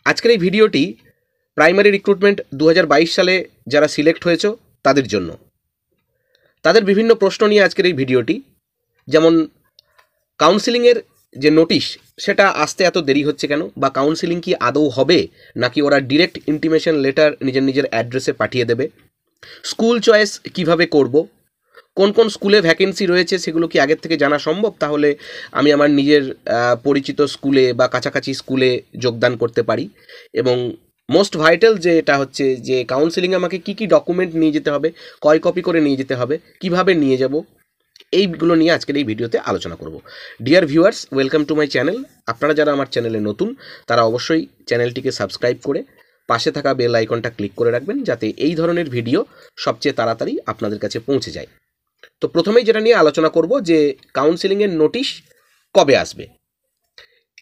আজকের এই ভিডিওটি প্রাইমারি রিক্রুটমেন্ট 2022 সালে যারা সিলেক্ট হয়েছে তাদের জন্য। তাদের বিভিন্ন প্রশ্ন নিয়ে আজকের এই ভিডিওটি। যেমন কাউন্সিলিংয়ের যে নোটিশ সেটা আসতে এত দেরি হচ্ছে কেন, বা কাউন্সিলিং কি আদৌ হবে নাকি ওরা ডিরেক্ট ইন্টিমেশন লেটার নিজের অ্যাড্রেসে পাঠিয়ে দেবে, স্কুল চয়েস কিভাবে করব, কোন কোন স্কুলে ভ্যাকেন্সি রয়েছে সেগুলো কি আগের থেকে জানা সম্ভব, তাহলে আমি আমার নিজের পরিচিত স্কুলে বা কাছাকাছি স্কুলে যোগদান করতে পারি। এবং মোস্ট ভাইটাল যে এটা হচ্ছে যে কাউন্সিলিংয়ে আমাকে কি কি ডকুমেন্ট নিয়ে যেতে হবে, কয় কপি করে নিয়ে যেতে হবে, কিভাবে নিয়ে যাব, এইগুলো নিয়ে আজকের এই ভিডিওতে আলোচনা করব। Dear viewers, welcome to my channel. আপনারা যারা আমার চ্যানেলে নতুন তারা অবশ্যই চ্যানেলটিকে সাবস্ক্রাইব করে পাশে থাকা বেল আইকনটা ক্লিক করে রাখবেন, যাতে এই ধরনের ভিডিও সবচেয়ে তাড়াতাড়ি আপনাদের কাছে পৌঁছে যায়। তো প্রথমেই যেটা নিয়ে আলোচনা করব যে কাউন্সিলিংয়ের নোটিশ কবে আসবে।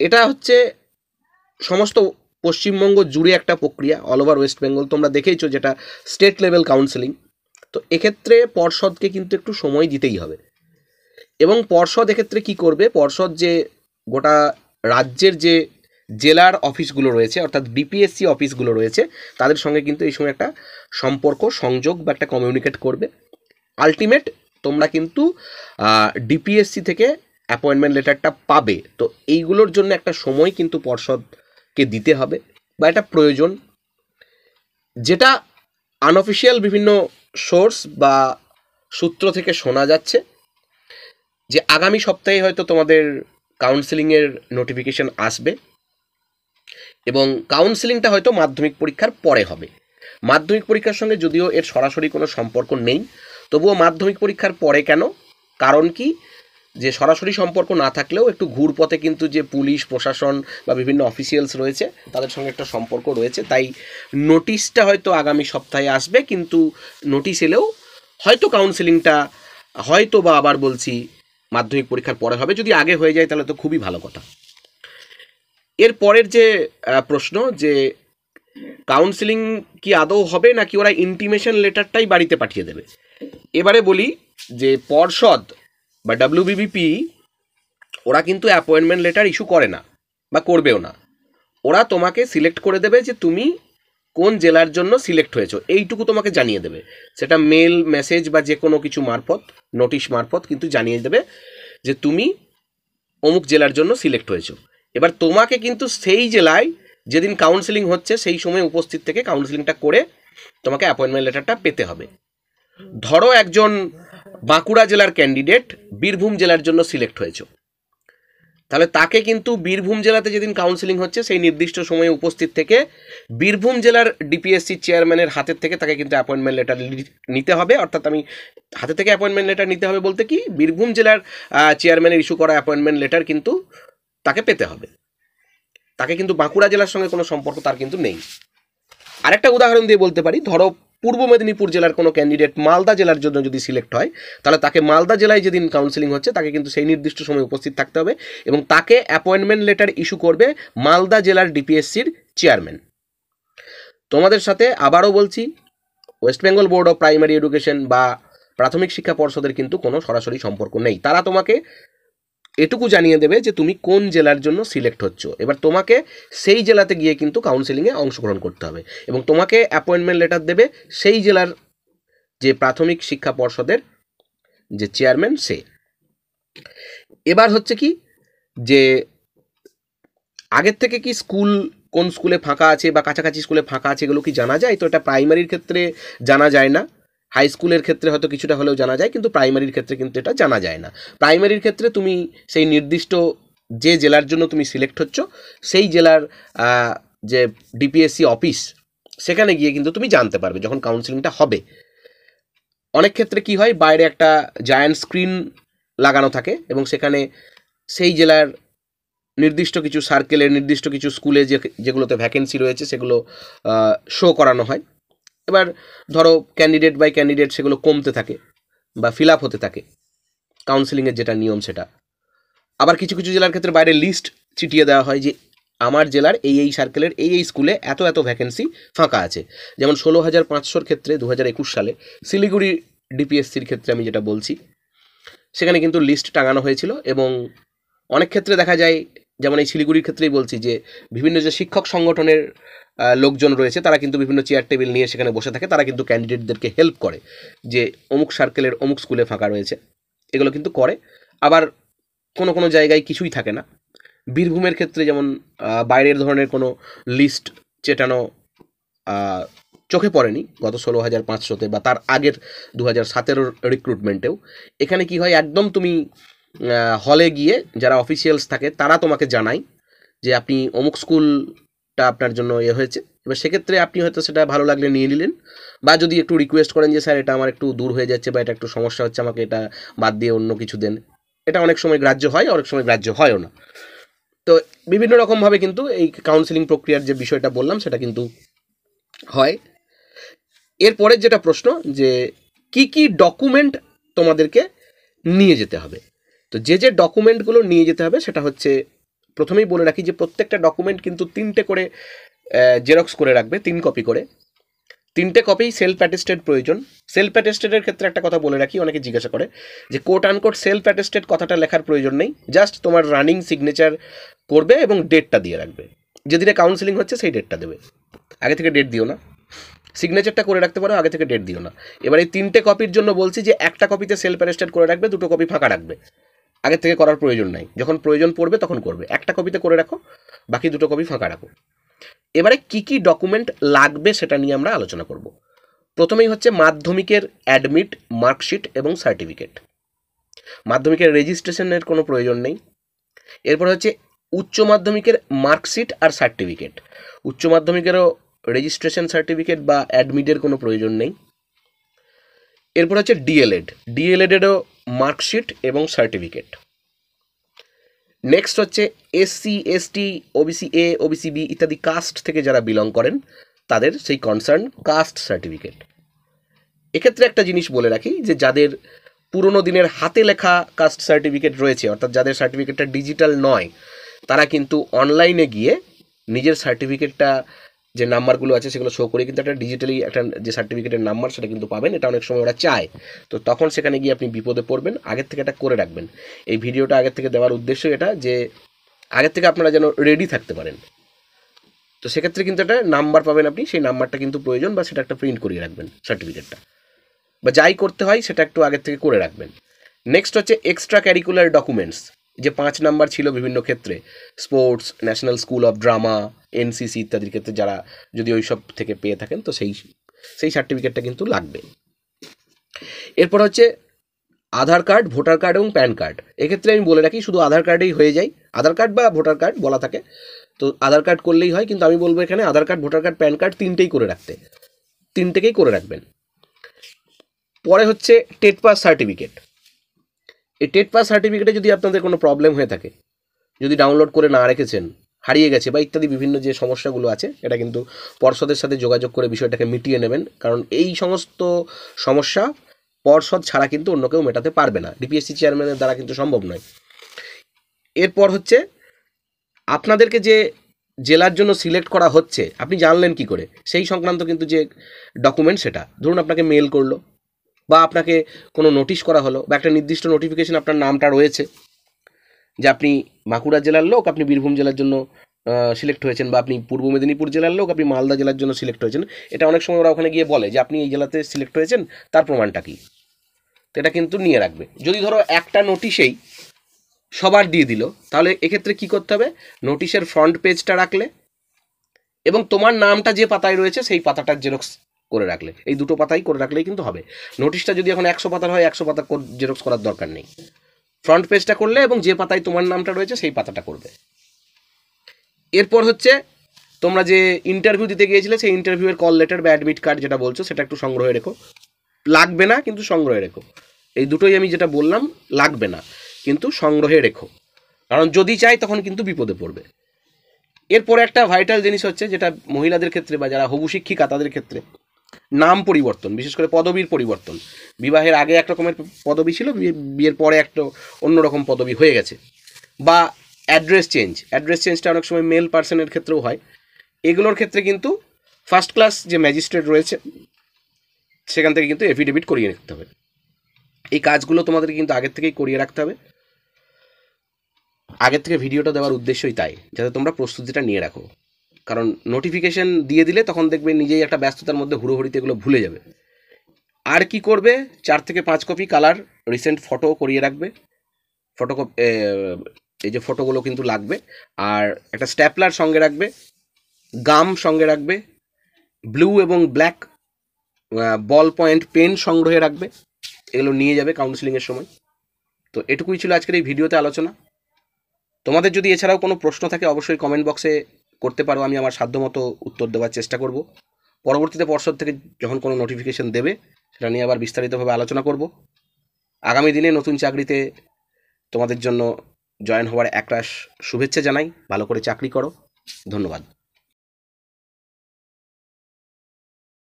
এটা হচ্ছে সমস্ত পশ্চিমবঙ্গ জুড়ে একটা প্রক্রিয়া, অল ওভার ওয়েস্ট বেঙ্গল তোমরা দেখেইছো, যেটা স্টেট লেভেল কাউন্সিলিং। তো এক্ষেত্রে পর্ষদকে কিন্তু একটু সময় দিতেই হবে। এবং পর্ষদ এক্ষেত্রে কী করবে, পর্ষদ যে গোটা রাজ্যের যে জেলার অফিসগুলো রয়েছে অর্থাৎ ডিপিএসসি অফিসগুলো রয়েছে তাদের সঙ্গে কিন্তু এই সময় একটা সম্পর্ক সংযোগ বা একটা কমিউনিকেট করবে। আলটিমেট তোমরা কিন্তু ডিপিএসসি থেকে অ্যাপয়েন্টমেন্ট লেটারটা পাবে। তো এইগুলোর জন্য একটা সময় কিন্তু পর্ষদকে দিতে হবে বা এটা প্রয়োজন। যেটা আনঅফিসিয়াল বিভিন্ন সোর্স বা সূত্র থেকে শোনা যাচ্ছে যে আগামী সপ্তাহে হয়তো তোমাদের কাউন্সিলিংয়ের নোটিফিকেশন আসবে এবং কাউন্সিলিংটা হয়তো মাধ্যমিক পরীক্ষার পরে হবে। মাধ্যমিক পরীক্ষার সঙ্গে যদিও এর সরাসরি কোনো সম্পর্ক নেই, তবুও মাধ্যমিক পরীক্ষার পরে কেন, কারণ কি যে সরাসরি সম্পর্ক না থাকলেও একটু ঘুরপথে কিন্তু যে পুলিশ প্রশাসন বা বিভিন্ন অফিসিয়ালস রয়েছে তাদের সঙ্গে একটা সম্পর্ক রয়েছে। তাই নোটিশটা হয়তো আগামী সপ্তাহে আসবে, কিন্তু নোটিশ এলেও হয়তো কাউন্সিলিংটা হয়তো বা আবার বলছি মাধ্যমিক পরীক্ষার পরে হবে। যদি আগে হয়ে যায় তাহলে তো খুবই ভালো কথা। এর পরের যে প্রশ্ন যে কাউন্সিলিং কি আদৌ হবে নাকি ওরা ইন্টিমেশন লেটারটাই বাড়িতে পাঠিয়ে দেবে। এবারে বলি যে পর্ষদ বা ডাব্লিউবিবিপি ওরা কিন্তু অ্যাপয়েন্টমেন্ট লেটার ইস্যু করে না বা করবেও না। ওরা তোমাকে সিলেক্ট করে দেবে যে তুমি কোন জেলার জন্য সিলেক্ট হয়েছো এইটুকু তোমাকে জানিয়ে দেবে। সেটা মেল মেসেজ বা যে কোনো কিছু মারফত, নোটিশ মারফত কিন্তু জানিয়ে দেবে যে তুমি অমুক জেলার জন্য সিলেক্ট হয়েছো। এবার তোমাকে কিন্তু সেই জেলায় যেদিন কাউন্সিলিং হচ্ছে সেই সময় উপস্থিত থেকে কাউন্সিলিংটা করে তোমাকে অ্যাপয়েন্টমেন্ট লেটারটা পেতে হবে। ধরো একজন বাঁকুড়া জেলার ক্যান্ডিডেট বীরভূম জেলার জন্য সিলেক্ট হয়েছে, তাহলে তাকে কিন্তু বীরভূম জেলাতে যেদিন কাউন্সিলিং হচ্ছে সেই নির্দিষ্ট সময়ে উপস্থিত থেকে বীরভূম জেলার ডিপিএসসি চেয়ারম্যানের হাতের থেকে তাকে কিন্তু অ্যাপয়েন্টমেন্ট লেটার নিতে হবে। অর্থাৎ আমি হাতে থেকে অ্যাপয়েন্টমেন্ট লেটার নিতে হবে বলতে কি, বীরভূম জেলার চেয়ারম্যানের ইস্যু করা অ্যাপয়েন্টমেন্ট লেটার কিন্তু তাকে পেতে হবে। তাকে কিন্তু বাঁকুড়া জেলার সঙ্গে কোনো সম্পর্ক তার কিন্তু নেই। আরেকটা উদাহরণ দিয়ে বলতে পারি, ধরো পূর্ব মেদিনীপুর জেলার কোনো ক্যান্ডিডেট মালদা জেলার জন্য যদি সিলেক্ট হয়, তাহলে তাকে মালদা জেলায় যেদিন কাউন্সিলিং হচ্ছে তাকে কিন্তু সেই নির্দিষ্ট সময় উপস্থিত থাকতে হবে এবং তাকে অ্যাপয়েন্টমেন্ট লেটার ইস্যু করবে মালদা জেলার ডিপিএসসির চেয়ারম্যান। তোমাদের সাথে আবারও বলছি, West Bengal board of primary education বা প্রাথমিক শিক্ষা পর্ষদের কিন্তু কোনো সরাসরি সম্পর্ক নেই। তারা তোমাকে এটুকু জানিয়ে দেবে যে তুমি কোন জেলার জন্য সিলেক্ট হচ্ছ। এবার তোমাকে সেই জেলাতে গিয়ে কিন্তু কাউন্সিলিংয়ে অংশগ্রহণ করতে হবে এবং তোমাকে অ্যাপয়েন্টমেন্ট লেটার দেবে সেই জেলার যে প্রাথমিক শিক্ষা পর্ষদের যে চেয়ারম্যান সে। এবার হচ্ছে কি যে আগের থেকে কি স্কুল কোন স্কুলে ফাঁকা আছে বা কাছাকাছি স্কুলে ফাঁকা আছে এগুলো কি জানা যায়? তো এটা প্রাইমারির ক্ষেত্রে জানা যায় না, হাই স্কুলের ক্ষেত্রে হয়তো কিছুটা হলেও জানা যায়, কিন্তু প্রাইমারির ক্ষেত্রে কিন্তু এটা জানা যায় না। প্রাইমারির ক্ষেত্রে তুমি সেই নির্দিষ্ট যে জেলার জন্য তুমি সিলেক্ট হচ্ছ সেই জেলার যে ডিপিএসসি অফিস সেখানে গিয়ে কিন্তু তুমি জানতে পারবে যখন কাউন্সিলিংটা হবে। অনেক ক্ষেত্রে কি হয়, বাইরে একটা জায়ান্ট স্ক্রিন লাগানো থাকে এবং সেখানে সেই জেলার নির্দিষ্ট কিছু সার্কেলের নির্দিষ্ট কিছু স্কুলে যেগুলোতে ভ্যাকেন্সি রয়েছে সেগুলো শো করানো হয়। এবার ধরো ক্যান্ডিডেট বাই ক্যান্ডিডেট সেগুলো কমতে থাকে বা ফিল আপ হতে থাকে, কাউন্সিলিংয়ের যেটা নিয়ম সেটা। আবার কিছু কিছু জেলার ক্ষেত্রে বাইরে লিস্ট ছিটিয়ে দেওয়া হয় যে আমার জেলার এই সার্কেলের এই স্কুলে এত এত ভ্যাকেন্সি ফাঁকা আছে। যেমন 16,500 ক্ষেত্রে 2021 সালে শিলিগুড়ি ডিপিএসসির ক্ষেত্রে আমি যেটা বলছি, সেখানে কিন্তু লিস্ট টাঙানো হয়েছিল এবং অনেক ক্ষেত্রে দেখা যায় যেমন এই শিলিগুড়ির ক্ষেত্রেই বলছি যে বিভিন্ন যে শিক্ষক সংগঠনের লোকজন রয়েছে তারা কিন্তু বিভিন্ন চেয়ার টেবিল নিয়ে সেখানে বসে থাকে, তারা কিন্তু ক্যান্ডিডেটদেরকে হেল্প করে যে অমুক সার্কেলের অমুক স্কুলে ফাঁকা রয়েছে, এগুলো কিন্তু করে। আবার কোনো কোনো জায়গায় কিছুই থাকে না। বীরভূমের ক্ষেত্রে যেমন বাইরের ধরনের কোনো লিস্ট চেটানো চোখে পড়েনি গত 16,500-তে বা তার আগের 2017-র রিক্রুটমেন্টেও। এখানে কি হয়, একদম তুমি হলে গিয়ে যারা অফিসিয়ালস থাকে তারা তোমাকে জানায় যে আপনি অমুক স্কুলটা আপনার জন্য হয়েছে। এবার সেক্ষেত্রে আপনি হয়তো সেটা ভালো লাগলে নিয়ে নিলেন, বা যদি একটু রিকোয়েস্ট করেন যে স্যার এটা আমার একটু দূর হয়ে যাচ্ছে বা এটা একটু সমস্যা হচ্ছে, আমাকে এটা বাদ দিয়ে অন্য কিছু দেন, এটা অনেক সময় গ্রাহ্য হয়, অনেক সময় গ্রাহ্য হয়ও না। তো বিভিন্ন রকমভাবে কিন্তু এই কাউন্সেলিং প্রক্রিয়ার যে বিষয়টা বললাম সেটা কিন্তু হয়। এরপরের যেটা প্রশ্ন যে কি কি ডকুমেন্ট তোমাদেরকে নিয়ে যেতে হবে, তো যে যে ডকুমেন্টগুলো নিয়ে যেতে হবে সেটা হচ্ছে, প্রথমেই বলে রাখি যে প্রত্যেকটা ডকুমেন্ট কিন্তু 3টে করে জেরক্স করে রাখবে, 3 কপি করে। 3টে কপি সেলফ অ্যাটেস্টেড প্রয়োজন। সেলফ অ্যাটেস্টেডের ক্ষেত্রে একটা কথা বলে রাখি, অনেকে জিজ্ঞাসা করে যে কোট আনকোট সেলফ অ্যাটেস্টেড কথাটা লেখার প্রয়োজন নেই, জাস্ট তোমার রানিং সিগনেচার করবে এবং ডেটটা দিয়ে রাখবে, যেদিনে কাউন্সেলিং হচ্ছে সেই ডেটটা দেবে, আগে থেকে ডেট দিও না। সিগনেচারটা করে রাখতে পারো, আগে থেকে ডেট দিও না। এবার এই 3টে কপির জন্য বলছি যে একটা কপিতে সেলফ অ্যাটেস্টেড করে রাখবে, 2টো কপি ফাঁকা রাখবে, আগে থেকে করার প্রয়োজন নাই, যখন প্রয়োজন পড়বে তখন করবে। একটা কপিতে করে রাখো, বাকি 2টো কপি ফাঁকা রাখো। এবারে কি কি ডকুমেন্ট লাগবে সেটা নিয়ে আমরা আলোচনা করব। প্রথমেই হচ্ছে মাধ্যমিকের অ্যাডমিট, মার্কশিট এবং সার্টিফিকেট। মাধ্যমিকের রেজিস্ট্রেশনের কোনো প্রয়োজন নেই। এরপর হচ্ছে উচ্চ মাধ্যমিকের মার্কশিট আর সার্টিফিকেট। উচ্চ মাধ্যমিকেরও রেজিস্ট্রেশন সার্টিফিকেট বা অ্যাডমিটের কোনো প্রয়োজন নেই। এরপর হচ্ছে ডিএলএড, ডিএলএডেরও মার্কশিট এবং সার্টিফিকেট। নেক্সট হচ্ছে SC, ST, OBC A, OBC B ইত্যাদি কাস্ট থেকে যারা বিলং করেন তাদের সেই কনসার্ন কাস্ট সার্টিফিকেট। এক্ষেত্রে একটা জিনিস বলে রাখি যে যাদের পুরনো দিনের হাতে লেখা কাস্ট সার্টিফিকেট রয়েছে, অর্থাৎ যাদের সার্টিফিকেটটা ডিজিটাল নয়, তারা কিন্তু অনলাইনে গিয়ে নিজের সার্টিফিকেটটা যে নাম্বারগুলো আছে সেগুলো শো করে কিন্তু একটা ডিজিটালি একটা যে সার্টিফিকেটের নাম্বার সেটা কিন্তু পাবেন। এটা অনেক সময় ওরা চায়, তো তখন সেখানে গিয়ে আপনি বিপদে পড়বেন। আগের থেকে এটা করে রাখবেন। এই ভিডিওটা আগের থেকে দেওয়ার উদ্দেশ্য এটা যে আগের থেকে আপনারা যেন রেডি থাকতে পারেন। তো সেক্ষেত্রে কিন্তু একটা নাম্বার পাবেন আপনি, সেই নাম্বারটা কিন্তু প্রয়োজন, বা সেটা একটা প্রিন্ট করিয়ে রাখবেন সার্টিফিকেটটা, বা যাই করতে হয় সেটা একটু আগের থেকে করে রাখবেন। নেক্সট হচ্ছে এক্সট্রা ক্যারিকুলার ডকুমেন্টস, যে 5 নাম্বার ছিল বিভিন্ন ক্ষেত্রে, sports, national school of drama, NCC ইত্যাদির ক্ষেত্রে যারা যদি ওই সব থেকে পেয়ে থাকেন তো সেই সার্টিফিকেটটা কিন্তু লাগবে। এরপর হচ্ছে আধার কার্ড, ভোটার কার্ড এবং প্যান কার্ড। এক্ষেত্রে আমি বলে রাখি শুধু আধার কার্ডেই হয়ে যায়, আধার কার্ড বা ভোটার কার্ড বলা থাকে, তো আধার কার্ড করলেই হয়, কিন্তু আমি বলবো এখানে Aadhaar card, voter card, PAN card 3টেই করে রাখতে, 3টেকেই করে রাখবেন। পরে হচ্ছে টেট পাস সার্টিফিকেট। এই টেট পাস সার্টিফিকেটে যদি আপনাদের কোনো প্রবলেম হয়ে থাকে, যদি ডাউনলোড করে না রেখেছেন, হারিয়ে গেছে বা ইত্যাদি বিভিন্ন যে সমস্যাগুলো আছে, এটা কিন্তু পর্ষদের সাথে যোগাযোগ করে বিষয়টাকে মিটিয়ে নেবেন, কারণ এই সমস্ত সমস্যা পর্ষদ ছাড়া কিন্তু অন্য কেউ মেটাতে পারবে না, ডিপিএসসি চেয়ারম্যানের দ্বারা কিন্তু সম্ভব নয়। এরপর হচ্ছে আপনাদেরকে যে জেলার জন্য সিলেক্ট করা হচ্ছে আপনি জানলেন কি করে, সেই সংক্রান্ত কিন্তু যে ডকুমেন্ট, সেটা ধরুন আপনাকে মেল করলো বা আপনাকে কোনো নোটিশ করা হলো বা একটা নির্দিষ্ট নোটিফিকেশন আপনার নামটা রয়েছে যে আপনি বাঁকুড়া জেলার লোক, আপনি বীরভূম জেলার জন্য সিলেক্ট হয়েছেন, বা আপনি পূর্ব মেদিনীপুর জেলার লোক, আপনি মালদা জেলার জন্য সিলেক্ট হয়েছেন। এটা অনেক সময় ওরা ওখানে গিয়ে বলে যে আপনি এই জেলাতে সিলেক্ট হয়েছেন, তার প্রমাণটা কি, তো এটা কিন্তু নিয়ে রাখবে। যদি ধরো একটা নোটিশেই সবার দিয়ে দিল, তাহলে এক্ষেত্রে কি করতে হবে, নোটিশের ফ্রন্ট পেজটা রাখলে এবং তোমার নামটা যে পাতায় রয়েছে সেই পাতাটার জেরক্স করে রাখলে, এই 2টো পাতাই করে রাখলেই কিন্তু হবে। নোটিশটা যদি এখন 100 পাতার হয় 100 পাতা জেরক্স করার দরকার নেই, ফ্রন্ট পেজটা করলে এবং যে পাতায় তোমার নামটা রয়েছে সেই পাতাটা করবে। এরপর হচ্ছে তোমরা যে ইন্টারভিউ দিতে গিয়েছিলে সেই ইন্টারভিউয়ের কল লেটার বা অ্যাডমিট কার্ড যেটা বলছো সেটা একটু সংগ্রহে রেখো, লাগবে না কিন্তু সংগ্রহে রেখো। এই দুটোই আমি যেটা বললাম, লাগবে না কিন্তু সংগ্রহে রেখো, কারণ যদি চাই তখন কিন্তু বিপদে পড়বে। এরপরে একটা ভাইটাল জিনিস হচ্ছে যেটা মহিলাদের ক্ষেত্রে বা যারা হবু শিক্ষিকা তাদের ক্ষেত্রে, নাম পরিবর্তন, বিশেষ করে পদবীর পরিবর্তন। বিবাহের আগে এক রকমের পদবী ছিল, বিয়ের পরে একটা অন্যরকম পদবী হয়ে গেছে, বা অ্যাড্রেস চেঞ্জ, অ্যাড্রেস চেঞ্জটা অনেক সময় মেল পার্সনের ক্ষেত্রেও হয়। এগুলোর ক্ষেত্রে কিন্তু ফার্স্ট ক্লাস যে ম্যাজিস্ট্রেট রয়েছে সেখান থেকে কিন্তু এফিডেভিট করিয়ে রাখতে হবে। এই কাজগুলো তোমাদের কিন্তু আগের থেকেই করিয়ে রাখতে হবে। আগের থেকে ভিডিওটা দেওয়ার উদ্দেশ্যই তাই, যাতে তোমরা প্রস্তুতিটা নিয়ে রাখো। কারণ নোটিফিকেশন দিয়ে দিলে তখন দেখবে নিজেই একটা ব্যস্ততার মধ্যে হুড়োহুড়িতে এগুলো ভুলে যাবে। আর কি করবে, 4 থেকে 5 কপি কালার রিসেন্ট ফটো করিয়ে রাখবে। ফটো এই যে ফটোগুলো কিন্তু লাগবে। আর একটা স্ট্যাপলার সঙ্গে রাখবে, গাম সঙ্গে রাখবে, ব্লু এবং ব্ল্যাক বল পয়েন্ট পেন সংগ্রহে রাখবে। এগুলো নিয়ে যাবে কাউন্সিলিংয়ের সময়। তো এটুকুই ছিল আজকের এই ভিডিওতে আলোচনা। তোমাদের যদি এছাড়াও কোনো প্রশ্ন থাকে অবশ্যই কমেন্ট বক্সে করতে পারো, আমি আমার সাধ্যমতো উত্তর দেওয়ার চেষ্টা করব। পরবর্তীতে পর্ষদ থেকে যখন কোনো নোটিফিকেশন দেবে সেটা নিয়ে আবার বিস্তারিতভাবে আলোচনা করব। আগামী দিনে নতুন চাকরিতে তোমাদের জন্য জয়েন হওয়ার একরাশ শুভেচ্ছা জানাই। ভালো করে চাকরি করো। ধন্যবাদ।